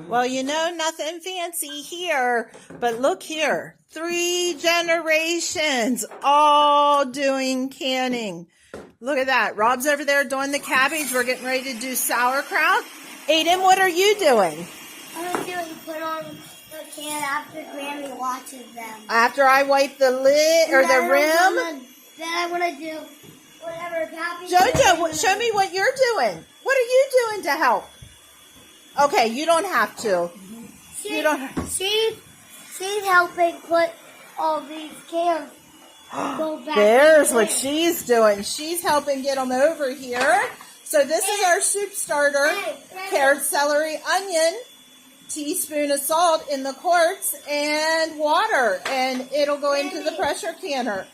Well, you know, nothing fancy here, but look here. 3 generations all doing canning. Look at that. Rob's over there doing the cabbage. We're getting ready to do sauerkraut. Aiden, what are you doing? I'm doing put on the can after Grammy watches them. After I wipe the lid or the rim? Then I want to do whatever cabbage. Jojo, show me what you're doing. What are you doing to help? Okay, you don't have to. You don't. She's helping put all these cans go back. There's what she's doing. She's helping get them over here. So this is our soup starter. Carrot, celery, onion, teaspoon of salt in the quarts, and water. And it'll go into the pressure canner.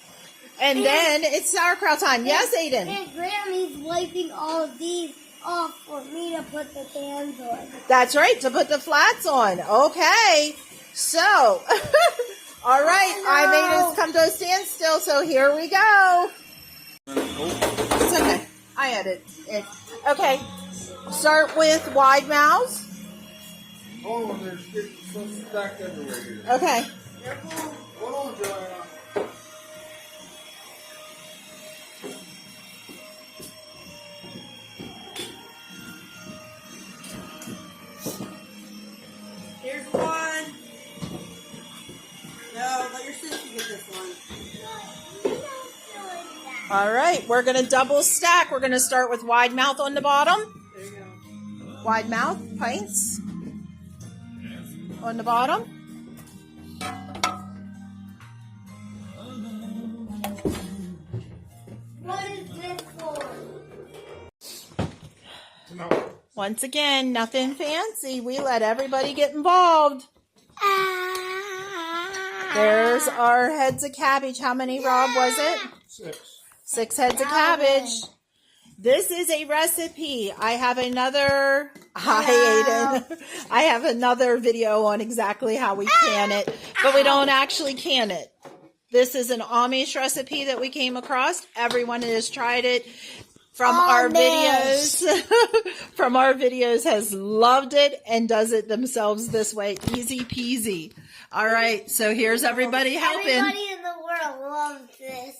And then it's sauerkraut time. Yes, Aiden? And Grammy's wiping all of these off for me to put the cans on. That's right, to put the flats on. Okay. So, all right, I made us come to a standstill, so here we go. It's okay. I edit it. Okay. Start with wide mouths. Hold on, there's some stacked everywhere here. Okay. Hold on, Joanna. Here's one. No, let your sister get this one. All right, we're going to double stack. We're going to start with wide mouth on the bottom. There you go. Wide mouth, pints on the bottom. What is this for? No. Once again, nothing fancy. We let everybody get involved. There's our heads of cabbage. How many, Rob, was it? 6. 6 heads of cabbage. This is a recipe. I have another, hi Aiden. I have another video on exactly how we can it, but we don't actually can it. This is an Amish recipe that we came across. Everyone has tried it from our videos. From our videos has loved it and does it themselves this way. Easy peasy. All right, so here's everybody helping. Everybody in the world loves this.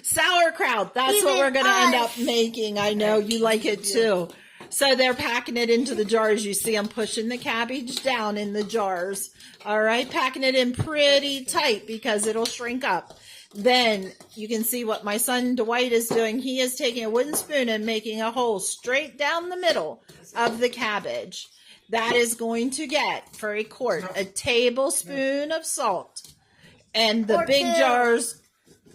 Sauerkraut. That's what we're going to end up making. I know you like it too. So they're packing it into the jars. You see them pushing the cabbage down in the jars. All right, packing it in pretty tight because it'll shrink up. Then you can see what my son Dwight is doing. He is taking a wooden spoon and making a hole straight down the middle of the cabbage. That is going to get, for a quart, a tablespoon of salt. And the big jars,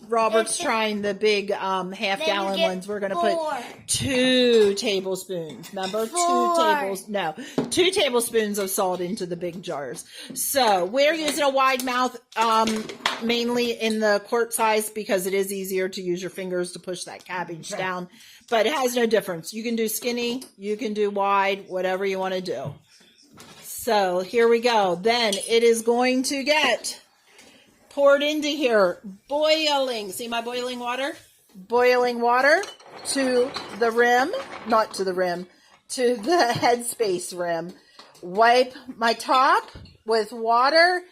Robert's trying the big half-gallon ones. We're going to put 2 tablespoons. Remember? 2 tablespoons of salt into the big jars. So we're using a wide mouth, mainly in the quart size because it is easier to use your fingers to push that cabbage down. But it has no difference. You can do skinny, you can do wide, whatever you want to do. So here we go. Then it is going to get poured into here, boiling. See my boiling water? Boiling water to the rim, not to the rim, to the headspace rim. Wipe my top with water,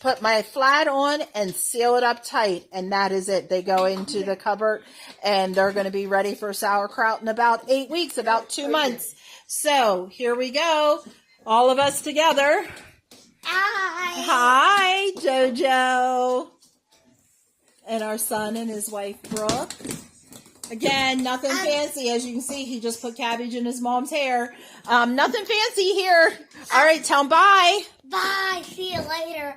put my flat on, and seal it up tight. And that is it. They go into the cupboard, and they're going to be ready for sauerkraut in about 8 weeks, about 2 months. So here we go. All of us together. Hi, Jojo. And our son and his wife, Brooke. Again, nothing fancy. As you can see, he just put cabbage in his mom's hair. Nothing fancy here. All right, tell them bye. Bye. See you later.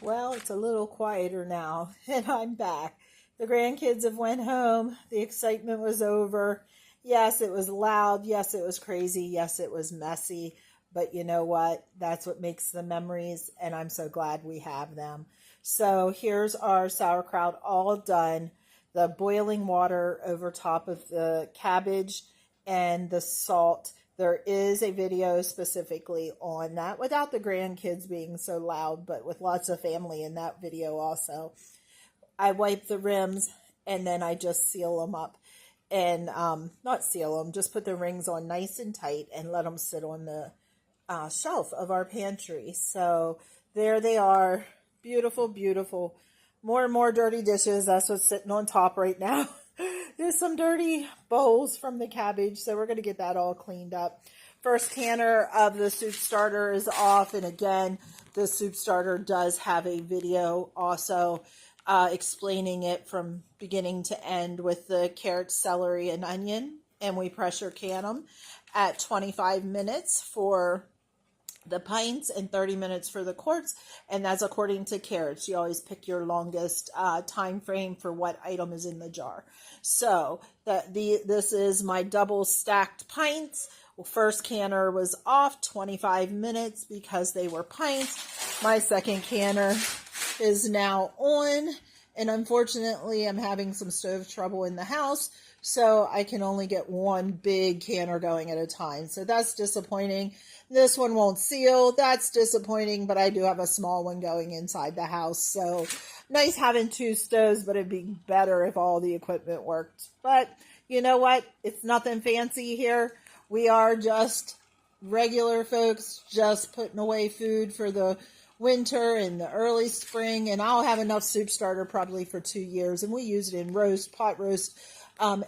Well, it's a little quieter now, and I'm back. The grandkids have went home. The excitement was over. Yes, it was loud. Yes, it was crazy. Yes, it was messy. But you know what? That's what makes the memories, and I'm so glad we have them. So here's our sauerkraut all done. The boiling water over top of the cabbage and the salt. There is a video specifically on that without the grandkids being so loud, but with lots of family in that video also. I wipe the rims and then I just seal them up. and not seal them, just put the rings on nice and tight and let them sit on the shelf of our pantry. So there they are. Beautiful, beautiful. More and more dirty dishes. That's what's sitting on top right now. There's some dirty bowls from the cabbage, so we're going to get that all cleaned up. First canner of the soup starter is off, and again, the soup starter does have a video also explaining it from beginning to end with the carrot, celery, and onion, and we pressure can them at 25 minutes for the pints and 30 minutes for the quarts, and that's according to carrots. You always pick your longest time frame for what item is in the jar. So this is my double stacked pints. Well, first canner was off 25 minutes because they were pints. My second canner is now on, and unfortunately I'm having some stove trouble in the house, so I can only get one big canner going at a time. So that's disappointing. This one won't seal. That's disappointing, but I do have a small one going inside the house. So nice having two stoves, but it'd be better if all the equipment worked. But you know what? It's nothing fancy here. We are just regular folks, just putting away food for the winter and the early spring. And I'll have enough soup starter probably for 2 years. And we use it in roast, pot roast,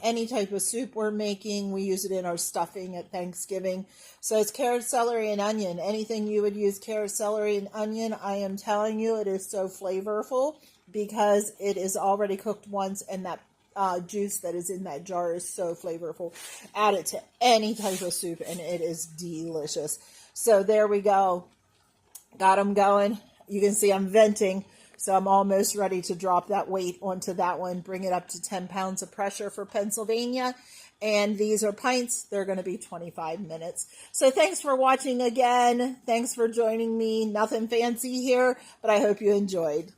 any type of soup we're making. We use it in our stuffing at Thanksgiving. So it's carrot, celery, and onion. Anything you would use carrot, celery, and onion, I am telling you, it is so flavorful because it is already cooked once, and that juice that is in that jar is so flavorful. Add it to any type of soup, and it is delicious. So there we go. Got them going. You can see I'm venting. So I'm almost ready to drop that weight onto that one, bring it up to 10 pounds of pressure for Pennsylvania. And these are pints. They're going to be 25 minutes. So thanks for watching again. Thanks for joining me. Nothing fancy here, but I hope you enjoyed.